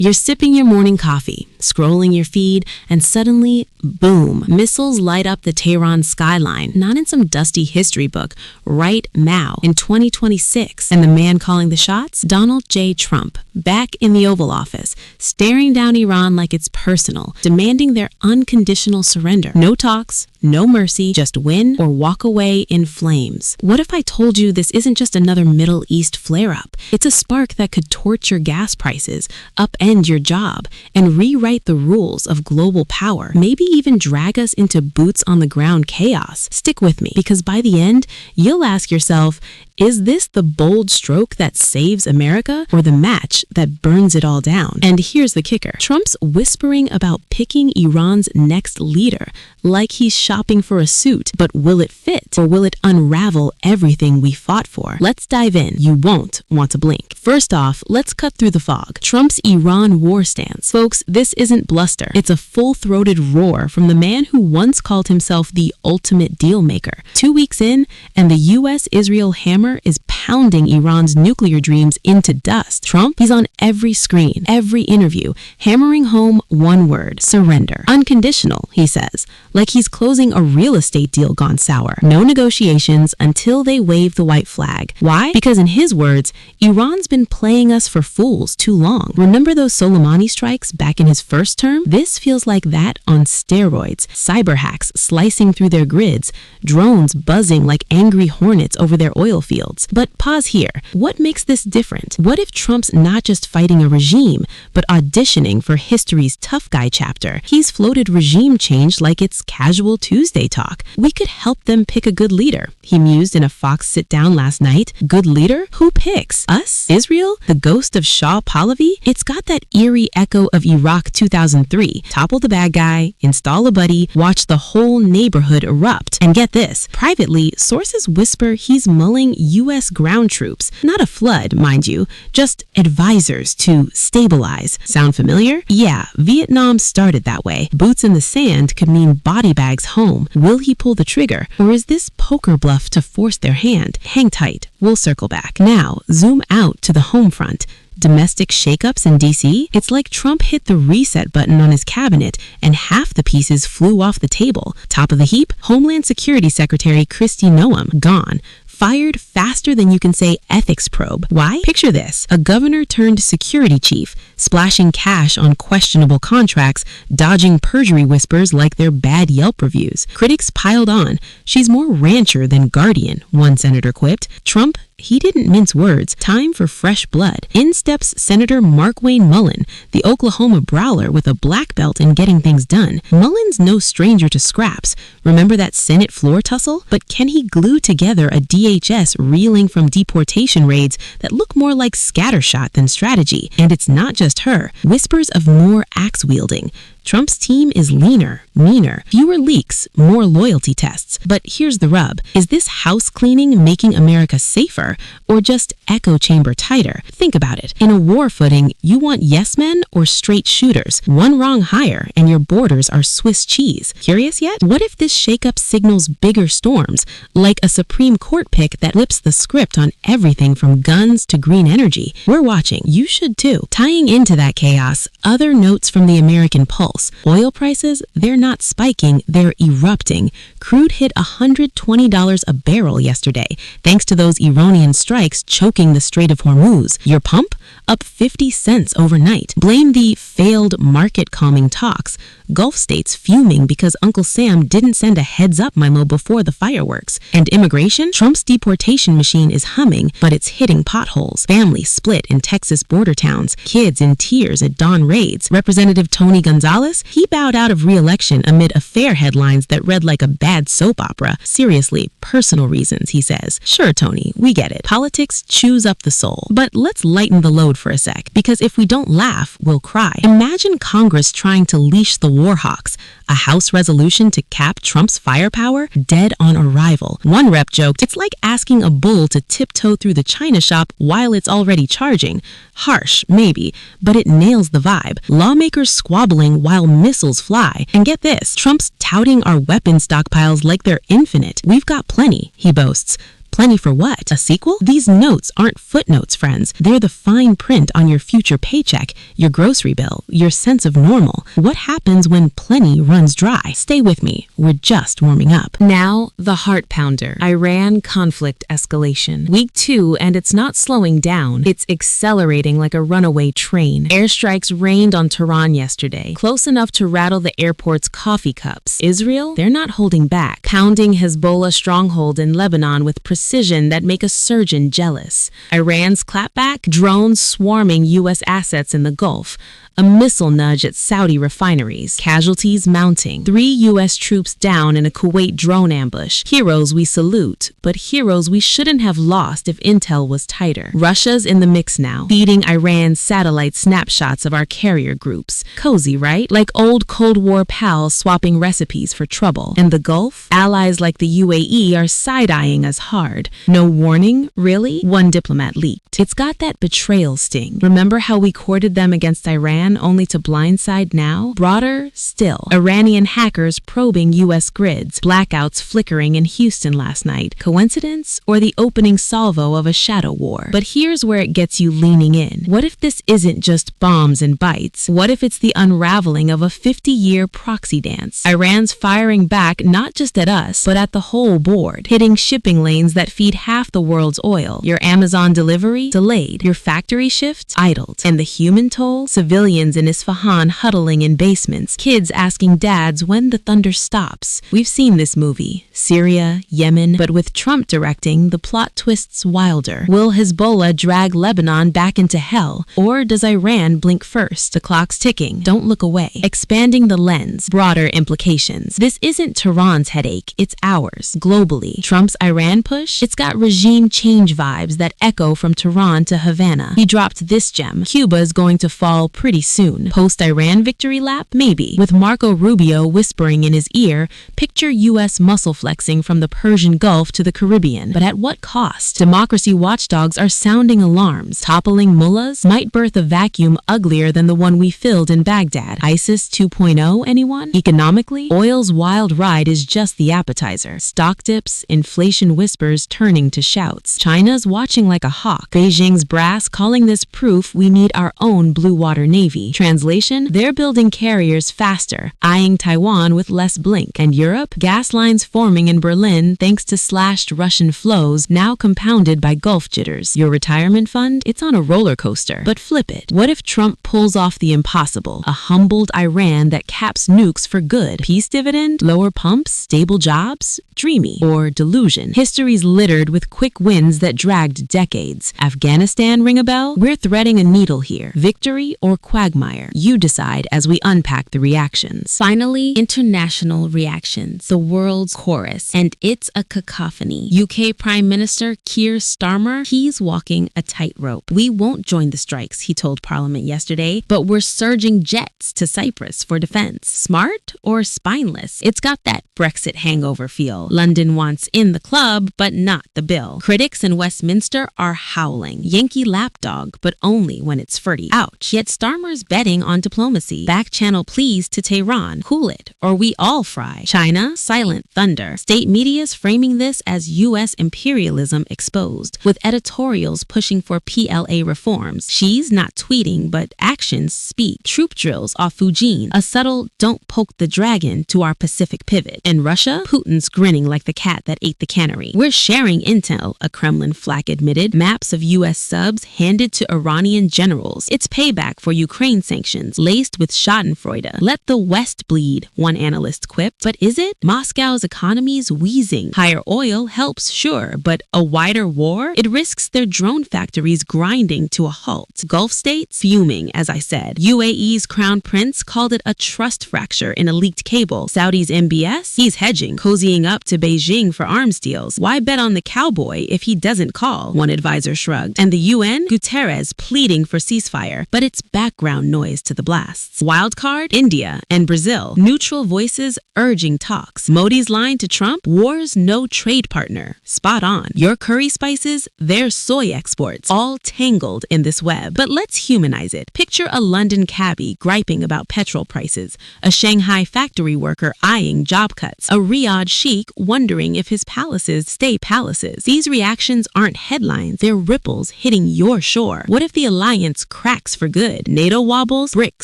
You're sipping your morning coffee, scrolling your feed, and suddenly, boom, missiles light up the Tehran skyline, not in some dusty history book, right now, in 2026. And the man calling the shots? Donald J. Trump, back in the Oval Office, staring down Iran like it's personal, demanding their unconditional surrender. No talks, no mercy, just win or walk away in flames. What if I told you this isn't just another Middle East flare-up? It's a spark that could torch your gas prices, upend your job, and rewrite the rules of global power. Maybe even drag us into boots-on-the-ground chaos. Stick with me, because by the end, you'll ask yourself, is this the bold stroke that saves America or the match that burns it all down? And here's the kicker. Trump's whispering about picking Iran's next leader, like he's shopping for a suit. But will it fit? Or will it unravel everything we fought for? Let's dive in. You won't want to blink. First off, let's cut through the fog. Trump's Iran war stance. Folks, this isn't bluster. It's a full-throated roar from the man who once called himself the ultimate deal maker. 2 weeks in, and the U.S.-Israel hammer is pounding Iran's nuclear dreams into dust. Trump, he's on every screen, every interview, hammering home one word: surrender. Unconditional, he says, like he's closing a real estate deal gone sour. No negotiations until they wave the white flag. Why? Because in his words, Iran's been playing us for fools too long. Remember those Soleimani strikes back in his first term? This feels like that on steroids. Cyber hacks slicing through their grids, drones buzzing like angry hornets over their oil fields. But pause here. What makes this different? What if Trump's not just fighting a regime, but auditioning for history's tough guy chapter? He's floated regime change like it's casual Tuesday talk. We could help them pick a good leader, he mused in a Fox sit-down last night. Good leader? Who picks? Us? Israel? The ghost of Shah Pahlavi? It's got that eerie echo of Iraq 2003. Topple the bad guy, install a buddy, watch the whole neighborhood erupt. And get this, privately, sources whisper he's mulling U.S. ground troops. Not a flood, mind you, just advisors to stabilize. Sound familiar? Yeah, Vietnam started that way. Boots in the sand could mean body bags home. Will he pull the trigger? Or is this poker bluff to force their hand? Hang tight. We'll circle back. Now, zoom out to the home front. Domestic shakeups in D.C.? It's like Trump hit the reset button on his cabinet and half the pieces flew off the table. Top of the heap, Homeland Security Secretary Kristi Noem, gone. Fired faster than you can say ethics probe. Why? Picture this. A governor turned security chief, splashing cash on questionable contracts, dodging perjury whispers like they're bad Yelp reviews. Critics piled on. She's more rancher than guardian, one senator quipped. Trump, he didn't mince words. Time for fresh blood. In steps Senator Markwayne Mullin, the Oklahoma brawler with a black belt in getting things done. Mullin's no stranger to scraps. Remember that Senate floor tussle? But can he glue together a DHS reeling from deportation raids that look more like scattershot than strategy? And it's not just her. Whispers of more axe wielding. Trump's team is leaner, meaner, fewer leaks, more loyalty tests. But here's the rub. Is this house cleaning making America safer or just echo chamber tighter? Think about it. In a war footing, you want yes men or straight shooters. One wrong hire and your borders are Swiss cheese. Curious yet? What if this shakeup signals bigger storms, like a Supreme Court pick that flips the script on everything from guns to green energy? We're watching. You should too. Tying into that chaos, other notes from the American Pulse. Oil prices, they're not spiking, they're erupting. Crude hit $120 a barrel yesterday, thanks to those Iranian strikes choking the Strait of Hormuz. Your pump? Up 50 cents overnight. Blame the failed market calming talks. Gulf states fuming because Uncle Sam didn't send a heads-up memo before the fireworks. And immigration? Trump's deportation machine is humming, but it's hitting potholes. Families split in Texas border towns. Kids in tears at dawn raids. Representative Tony Gonzalez? He bowed out of re-election amid affair headlines that read like a bad soap opera. Seriously, personal reasons, he says. Sure, Tony, we get it. Politics chews up the soul. But let's lighten the load for a sec, because if we don't laugh, we'll cry. Imagine Congress trying to leash the war hawks. A House resolution to cap Trump's firepower? Dead on arrival. One rep joked, it's like asking a bull to tiptoe through the china shop while it's already charging. Harsh, maybe, but it nails the vibe. Lawmakers squabbling while missiles fly. And get this, Trump's touting our weapon stockpiles like they're infinite. We've got plenty, he boasts. Plenty for what? A sequel? These notes aren't footnotes, friends. They're the fine print on your future paycheck, your grocery bill, your sense of normal. What happens when plenty runs dry? Stay with me. We're just warming up. Now, the heart pounder. Iran conflict escalation. Week 2, and it's not slowing down. It's accelerating like a runaway train. Airstrikes rained on Tehran yesterday, close enough to rattle the airport's coffee cups. Israel? They're not holding back, pounding Hezbollah stronghold in Lebanon with precision that make a surgeon jealous. Iran's clapback? Drones swarming U.S. assets in the Gulf. A missile nudge at Saudi refineries. Casualties mounting. 3 U.S. troops down in a Kuwait drone ambush. Heroes we salute, but heroes we shouldn't have lost if intel was tighter. Russia's in the mix now, feeding Iran satellite snapshots of our carrier groups. Cozy, right? Like old Cold War pals swapping recipes for trouble. And the Gulf? Allies like the UAE are side-eyeing us hard. No warning? Really? One diplomat leaked. It's got that betrayal sting. Remember how we courted them against Iran only to blindside now? Broader still. Iranian hackers probing U.S. grids. Blackouts flickering in Houston last night. Coincidence? Or the opening salvo of a shadow war? But here's where it gets you leaning in. What if this isn't just bombs and bites? What if it's the unraveling of a 50-year proxy dance? Iran's firing back not just at us, but at the whole board, hitting shipping lanes that feed half the world's oil. Your Amazon delivery? Delayed. Your factory shift? Idled. And the human toll? Civilians in Isfahan huddling in basements, kids asking dads when the thunder stops. We've seen this movie, Syria, Yemen, but with Trump directing, the plot twists wilder. Will Hezbollah drag Lebanon back into hell, or does Iran blink first? The clock's ticking. Don't look away. Expanding the lens, broader implications. This isn't Tehran's headache, it's ours, globally. Trump's Iran push? It's got regime change vibes that echo from Tehran to Havana. He dropped this gem. Cuba's going to fall pretty soon. Post-Iran victory lap? Maybe. With Marco Rubio whispering in his ear, picture U.S. muscle flexing from the Persian Gulf to the Caribbean. But at what cost? Democracy watchdogs are sounding alarms. Toppling mullahs might birth a vacuum uglier than the one we filled in Baghdad. ISIS 2.0, anyone? Economically, oil's wild ride is just the appetizer. Stock dips, inflation whispers turning to shouts. China's watching like a hawk. Beijing's brass calling this proof we need our own blue water navy. Translation, they're building carriers faster, eyeing Taiwan with less blink. And Europe? Gas lines forming in Berlin thanks to slashed Russian flows, now compounded by Gulf jitters. Your retirement fund? It's on a roller coaster. But flip it. What if Trump pulls off the impossible? A humbled Iran that caps nukes for good. Peace dividend? Lower pumps? Stable jobs? Dreamy. Or delusion? History's littered with quick wins that dragged decades. Afghanistan ring a bell? We're threading a needle here. Victory or quagmire? You decide as we unpack the reactions. Finally, international reactions. The world's chorus. And it's a cacophony. UK Prime Minister Keir Starmer, he's walking a tightrope. We won't join the strikes, he told Parliament yesterday, but we're surging jets to Cyprus for defense. Smart or spineless? It's got that Brexit hangover feel. London wants in the club, but not the bill. Critics in Westminster are howling. Yankee lapdog, but only when it's fruity. Ouch. Yet Starmer's betting on diplomacy. Back channel pleas to Tehran. Cool it, or we all fry. China, silent thunder. State media's framing this as U.S. imperialism exposed, with editorials pushing for PLA reforms. She's not tweeting, but actions speak. Troop drills off Fujian. A subtle don't poke the dragon to our Pacific pivot. And Russia? Putin's grinning like the cat that ate the cannery. We're sharing intel, a Kremlin flack admitted. Maps of U.S. subs handed to Iranian generals. It's payback for Ukraine sanctions, laced with schadenfreude. Let the West bleed, one analyst quipped. But is it? Moscow's economy's wheezing. Higher oil helps, sure, but a wider war? It risks their drone factories grinding to a halt. Gulf states? Fuming, as I said. UAE's crown prince called it a trust fracture in a leaked cable. Saudi's MBS? He's hedging, cozying up to Beijing for arms deals. Why bet on the cowboy if he doesn't call? One advisor shrugged. And the UN? Guterres pleading for ceasefire. But it's background background noise to the blasts. Wild card, India and Brazil. Neutral voices urging talks. Modi's line to Trump, war's no trade partner. Spot on. Your curry spices, their soy exports, all tangled in this web. But let's humanize it. Picture a London cabbie griping about petrol prices, a Shanghai factory worker eyeing job cuts, a Riyadh sheik wondering if his palaces stay palaces. These reactions aren't headlines, they're ripples hitting your shore. What if the alliance cracks for good? NATO wobbles, BRICS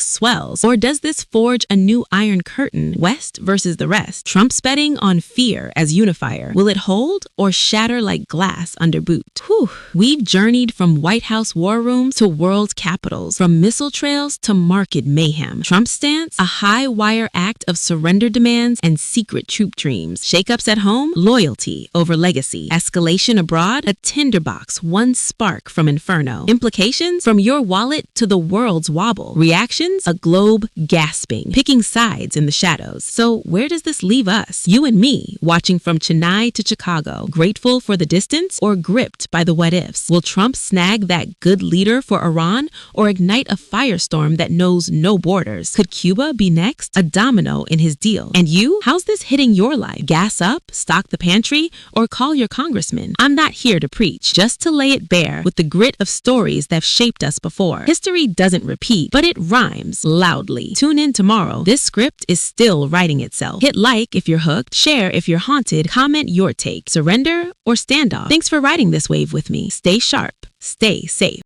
swells. Or does this forge a new iron curtain, West versus the rest? Trump's betting on fear as unifier. Will it hold or shatter like glass under boot? Whew. We've journeyed from White House war rooms to world capitals, from missile trails to market mayhem. Trump's stance? A high wire act of surrender demands and secret troop dreams. Shakeups at home? Loyalty over legacy. Escalation abroad? A tinderbox, one spark from inferno. Implications? From your wallet to the world's wobble. Reactions? A globe gasping, picking sides in the shadows. So where does this leave us? You and me, watching from Chennai to Chicago, grateful for the distance or gripped by the what ifs? Will Trump snag that good leader for Iran or ignite a firestorm that knows no borders? Could Cuba be next? A domino in his deal. And you? How's this hitting your life? Gas up, stock the pantry, or call your congressman? I'm not here to preach, just to lay it bare with the grit of stories that have shaped us before. History doesn't repeat, but it rhymes loudly. Tune in tomorrow. This script is still writing itself. Hit like if you're hooked, share if you're haunted, comment your take. Surrender or standoff? Thanks for riding this wave with me. Stay sharp, stay safe.